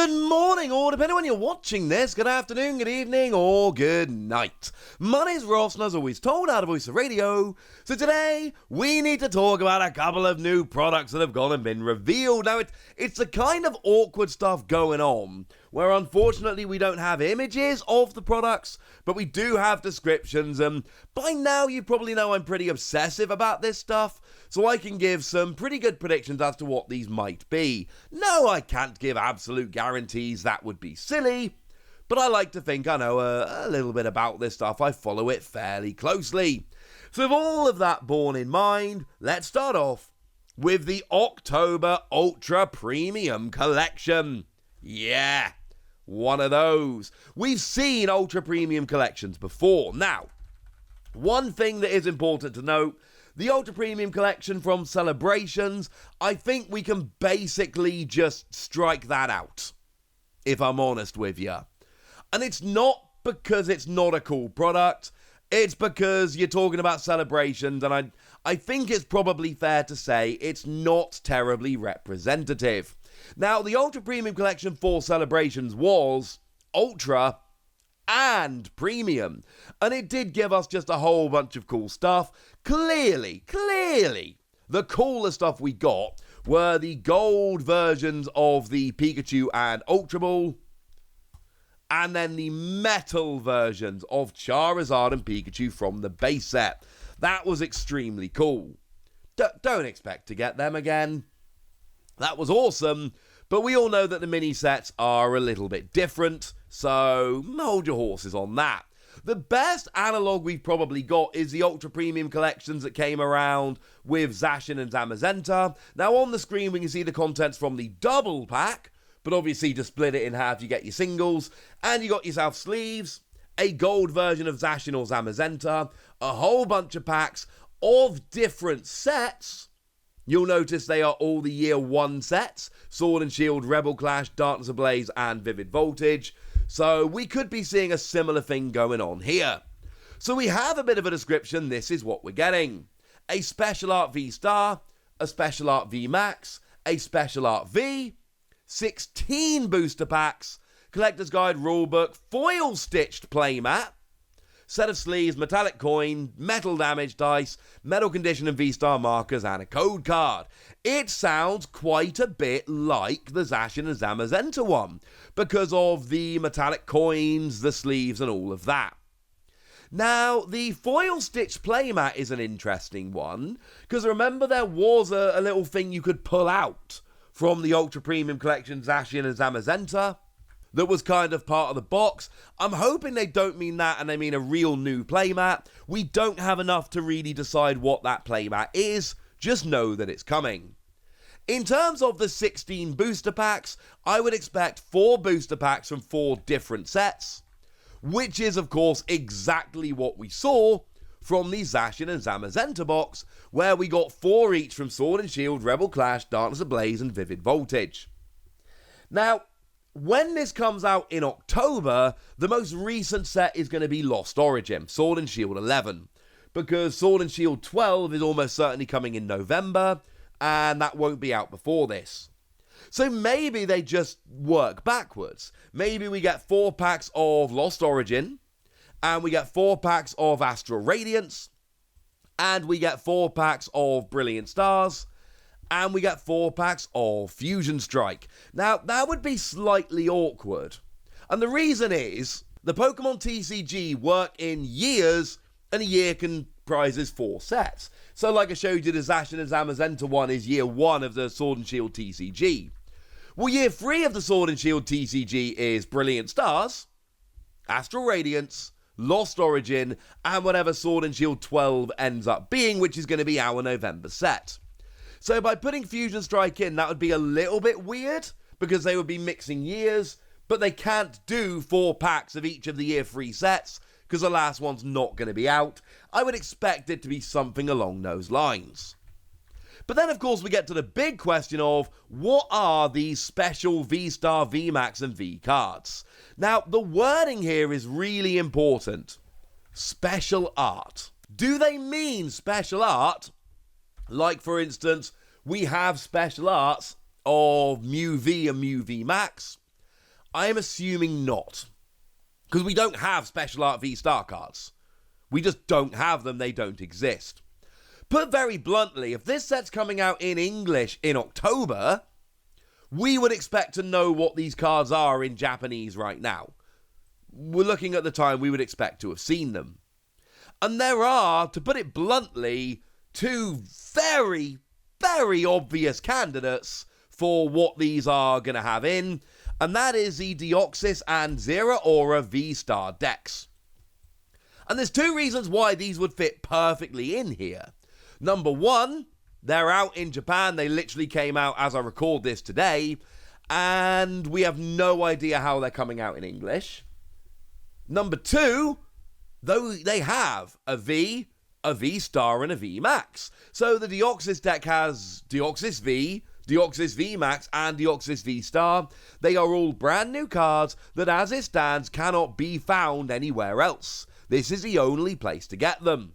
Good morning, or depending on when you're watching this, good afternoon, good evening, or good night. My name's Ross, and as always told, out of Voice of Radio. So today, we need to talk about a couple of new products that have gone and been revealed. Now, it's the kind of awkward stuff going on, where unfortunately we don't have images of the products, but we do have descriptions, and by now you probably know I'm pretty obsessive about this stuff, so I can give some pretty good predictions as to what these might be. No, I can't give absolute guarantees, that would be silly, but I like to think I know a little bit about this stuff. I follow it fairly closely. So with all of that borne in mind, let's start off with the October Ultra Premium Collection. Yeah, one of those. We've seen Ultra Premium collections before. Now, one thing that is important to note, the Ultra Premium Collection from Celebrations, I think we can basically just strike that out, if I'm honest with you. And it's not because it's not a cool product, it's because you're talking about Celebrations, and I think it's probably fair to say it's not terribly representative. Now, the Ultra Premium Collection for Celebrations was Ultra and Premium, and it did give us just a whole bunch of cool stuff. Clearly, the coolest stuff we got were the gold versions of the Pikachu and Ultra Ball, and then the metal versions of Charizard and Pikachu from the base set. That was extremely cool. Don't expect to get them again. That was awesome, but we all know that the mini sets are a little bit different, so hold your horses on that. The best analog we've probably got is the Ultra Premium collections that came around with Zacian and Zamazenta. Now on the screen we can see the contents from the double pack, but obviously to split it in half you get your singles, and you got yourself sleeves, a gold version of Zacian or Zamazenta, a whole bunch of packs of different sets. You'll notice they are all the year one sets: Sword and Shield, Rebel Clash, Darkness Ablaze, and Vivid Voltage. So we could be seeing a similar thing going on here. So we have a bit of a description. This is what we're getting: a Special Art VSTAR, a Special Art VMAX, a Special Art V, 16 booster packs, Collector's Guide Rulebook, foil stitched playmat, set of sleeves, metallic coin, metal damage dice, metal condition and VSTAR markers, and a code card. It sounds quite a bit like the Zacian and Zamazenta one, because of the metallic coins, the sleeves, and all of that. Now, the foil stitch playmat is an interesting one, because remember there was a little thing you could pull out from the Ultra Premium Collection Zacian and Zamazenta that was kind of part of the box. I'm hoping they don't mean that and they mean a real new playmat. We don't have enough to really decide what that playmat is, just know that it's coming. In terms of the 16 booster packs, I would expect 4 booster packs from 4 different sets, which is of course exactly what we saw from the Zacian and Zamazenta box, where we got 4 each from Sword and Shield, Rebel Clash, Darkness Ablaze, and Vivid Voltage. Now, when this comes out in October, the most recent set is going to be Lost Origin, Sword and Shield 11, because Sword and Shield 12 is almost certainly coming in November, and that won't be out before this. So maybe they just work backwards. Maybe we get 4 packs of Lost Origin, and we get 4 packs of Astral Radiance, and we get 4 packs of Brilliant Stars, and we get 4 packs of Fusion Strike. Now, that would be slightly awkward. And the reason is, the Pokemon TCG work in years, and a year comprises 4 sets. So like I showed you, the Zacian and Zamazenta one is year 1 of the Sword and Shield TCG. Well, year 3 of the Sword and Shield TCG is Brilliant Stars, Astral Radiance, Lost Origin, and whatever Sword and Shield 12 ends up being, which is going to be our November set. So by putting Fusion Strike in, that would be a little bit weird, because they would be mixing years, but they can't do 4 packs of each of the year 3 sets, because the last one's not going to be out. I would expect it to be something along those lines. But then, of course, we get to the big question of, what are these special VSTAR, VMAX, and V cards? Now, the wording here is really important. Special art. Do they mean special art? Like, for instance, we have special arts of Mew V and Mew V Max, I am assuming not. Because we don't have special art VSTAR cards. We just don't have them, they don't exist. Put very bluntly, if this set's coming out in English in October, we would expect to know what these cards are in Japanese right now. We're looking at the time we would expect to have seen them. And there are, to put it bluntly, two very, very obvious candidates for what these are going to have in, and that is the Deoxys and Zeraora VSTAR decks. And there's two reasons why these would fit perfectly in here. Number one, they're out in Japan. They literally came out as I record this today, and we have no idea how they're coming out in English. Number two, though they have a V, a VSTAR, and a VMAX. So the Deoxys deck has Deoxys V, Deoxys VMAX, and Deoxys VSTAR. They are all brand new cards that, as it stands, cannot be found anywhere else. This is the only place to get them.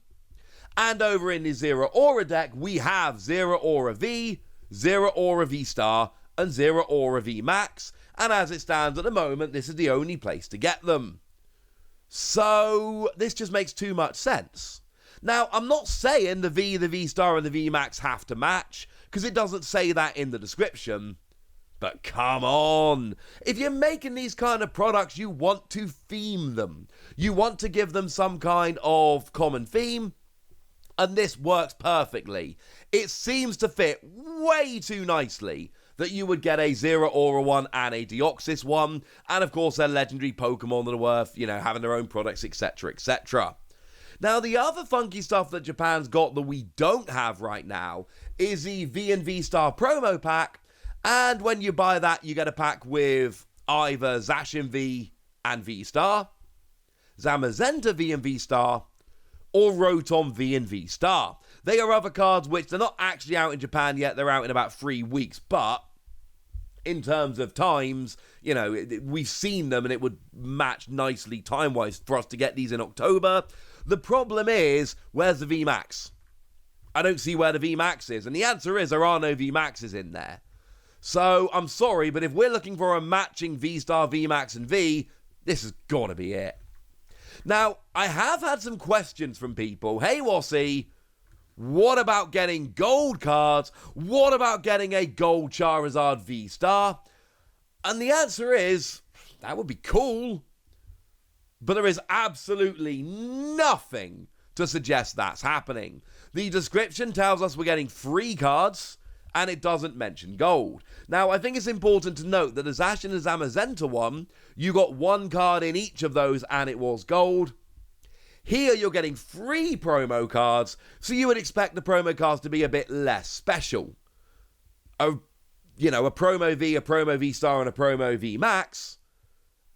And over in the Zeraora deck, we have Zeraora V, Zeraora VSTAR, and Zeraora VMAX. And as it stands at the moment, this is the only place to get them. So this just makes too much sense. Now, I'm not saying the V, the VSTAR, and the VMAX have to match, because it doesn't say that in the description. But come on, if you're making these kind of products, you want to theme them. You want to give them some kind of common theme, and this works perfectly. It seems to fit way too nicely that you would get a Zeraora one and a Deoxys one, and of course their legendary Pokemon that are worth, having their own products, etc., etc. Now, the other funky stuff that Japan's got that we don't have right now is the V and VSTAR promo pack, and when you buy that, you get a pack with either Zacian V and VSTAR, Zamazenta V and VSTAR, or Rotom V and VSTAR. They are other cards which they're not actually out in Japan yet, they're out in about 3 weeks, but in terms of times, we've seen them and it would match nicely time-wise for us to get these in October. The problem is, where's the VMAX? I don't see where the VMAX is, and the answer is there are no VMAXs in there. So, I'm sorry, but if we're looking for a matching VSTAR, VMAX, and V, this has got to be it. Now, I have had some questions from people. Hey, Wassy, what about getting gold cards? What about getting a gold Charizard VSTAR? And the answer is, that would be cool. But there is absolutely nothing to suggest that's happening. The description tells us we're getting free cards, and it doesn't mention gold. Now, I think it's important to note that the Zacian and Zamazenta one, you got one card in each of those, and it was gold. Here, you're getting free promo cards, so you would expect the promo cards to be a bit less special. A promo V, a promo VSTAR, and a promo VMAX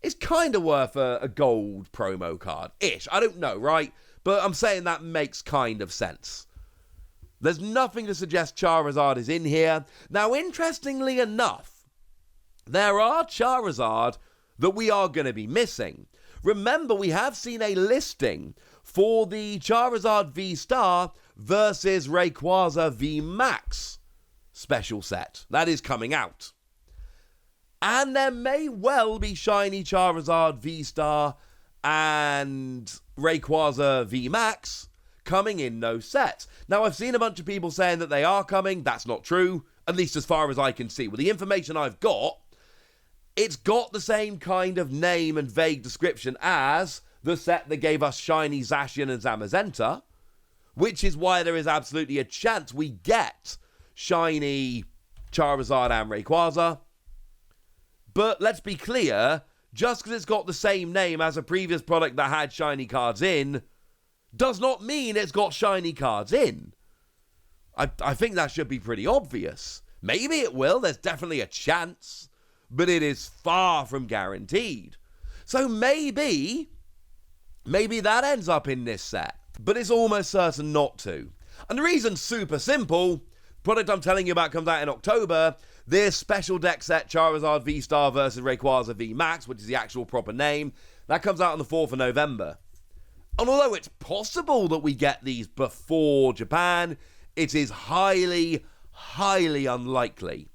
is kind of worth a gold promo card-ish. I don't know, right? But I'm saying that makes kind of sense. There's nothing to suggest Charizard is in here. Now, interestingly enough, there are Charizard that we are going to be missing. Remember, we have seen a listing for the Charizard VSTAR versus Rayquaza VMAX special set. That is coming out. And there may well be shiny Charizard VSTAR and Rayquaza VMAX coming in those sets. Now, I've seen a bunch of people saying that they are coming. That's not true, at least as far as I can see. With the information I've got, it's got the same kind of name and vague description as the set that gave us shiny Zacian and Zamazenta, which is why there is absolutely a chance we get shiny Charizard and Rayquaza. But let's be clear, just because it's got the same name as a previous product that had shiny cards in, does not mean it's got shiny cards in. I think that should be pretty obvious. Maybe it will, there's definitely a chance, but it is far from guaranteed. So maybe that ends up in this set, but it's almost certain not to. And the reason's super simple. Product I'm telling you about comes out in October. This special deck set, Charizard VSTAR versus Rayquaza VMAX, which is the actual proper name, that comes out on the 4th of November. And although it's possible that we get these before Japan, it is highly, highly unlikely.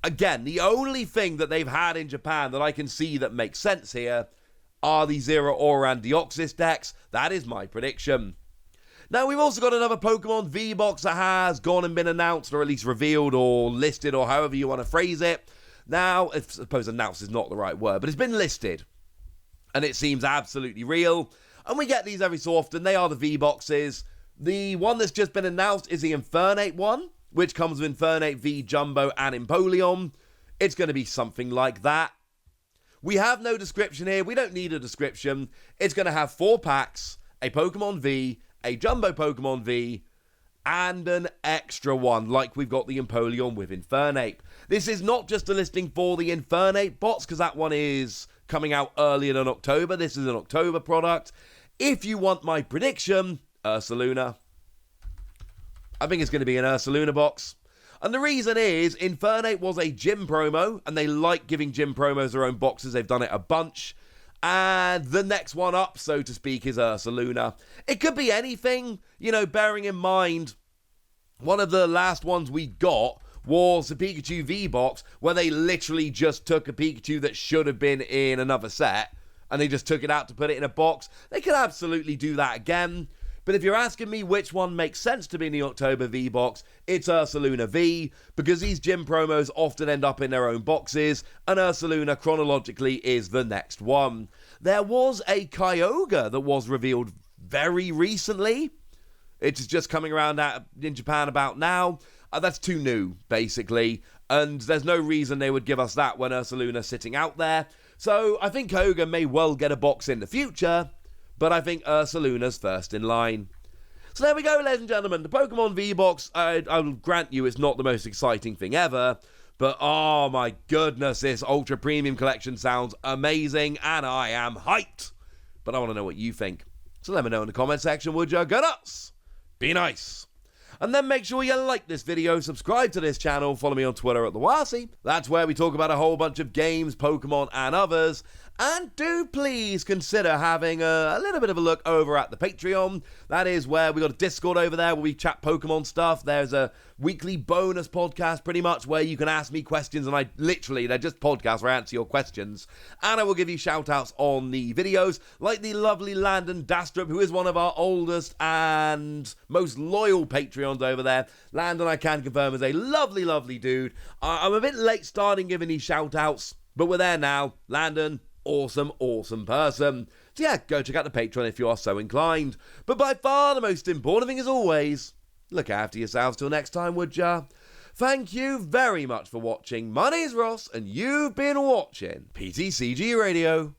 Again, the only thing that they've had in Japan that I can see that makes sense here are the Zero Aura and Deoxys decks. That is my prediction. Now, we've also got another Pokemon V-Box that has gone and been announced, or at least revealed, or listed, or however you want to phrase it. Now, I suppose announced is not the right word, but it's been listed. And it seems absolutely real. And we get these every so often. They are the V-Boxes. The one that's just been announced is the Infernape one, which comes with Infernape V, Jumbo, and Empoleon. It's going to be something like that. We have no description here. We don't need a description. It's going to have 4 packs, a Pokemon V, a Jumbo Pokemon V, and an extra one, like we've got the Empoleon with Infernape. This is not just a listing for the Infernape bots, because that one is coming out earlier than October. This is an October product. If you want my prediction, Ursaluna. I think it's going to be an Ursaluna box. And the reason is, Infernape was a gym promo, and they like giving gym promos their own boxes. They've done it a bunch. And the next one up, so to speak, is Ursaluna. It could be anything, bearing in mind, one of the last ones we got was the Pikachu V-Box, where they literally just took a Pikachu that should have been in another set, and they just took it out to put it in a box. They could absolutely do that again. But if you're asking me which one makes sense to be in the October V-Box, it's Ursaluna V, because these gym promos often end up in their own boxes, and Ursaluna chronologically is the next one. There was a Kyogre that was revealed very recently. It's just coming around in Japan about now. That's too new, basically, and there's no reason they would give us that when Ursaluna's sitting out there. So I think Kyogre may well get a box in the future, but I think Ursaluna's first in line. So there we go, ladies and gentlemen. The Pokemon V-Box, I will grant you, it's not the most exciting thing ever. But oh my goodness, this Ultra Premium Collection sounds amazing, and I am hyped. But I want to know what you think. So let me know in the comment section, would you? Go nuts! Be nice! And then make sure you like this video, subscribe to this channel, follow me on Twitter at TheWasi. That's where we talk about a whole bunch of games, Pokemon, and others. And do please consider having a little bit of a look over at the Patreon. That is where we got a Discord over there where we chat Pokemon stuff. There's a weekly bonus podcast pretty much where you can ask me questions, and they're just podcasts where I answer your questions. And I will give you shout outs on the videos, like the lovely Landon Dastrup, who is one of our oldest and most loyal Patreons over there. Landon, I can confirm, is a lovely, lovely dude. I'm a bit late starting giving these shout outs, but we're there now. Landon, awesome person. So yeah, go check out the Patreon if you are so inclined. But by far the most important thing, as always, look after yourselves till next time, would ya? Thank you very much for watching. My name's Ross, and you've been watching PTCG Radio.